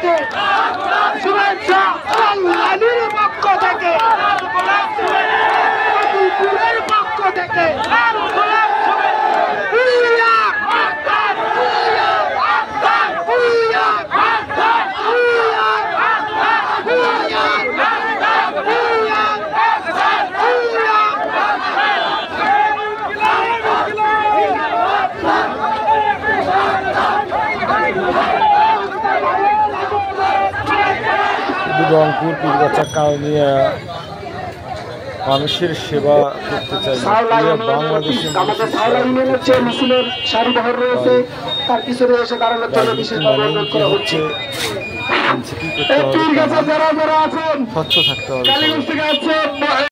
থেকে শুভেচ্ছা কল্যাণীর পক্ষ থেকে পুরের পক্ষ থেকে রংপুর পীরগাছা কাউনিয়া মানুষের সেবা করতে চাই বাংলাদেশের মিছিলের সারিবহর রয়েছে, তার পিছনে এসে দাঁড়ানোর জন্য বিশেষভাবে অনুরোধ করা হচ্ছে। স্বচ্ছ থাকতে হবে।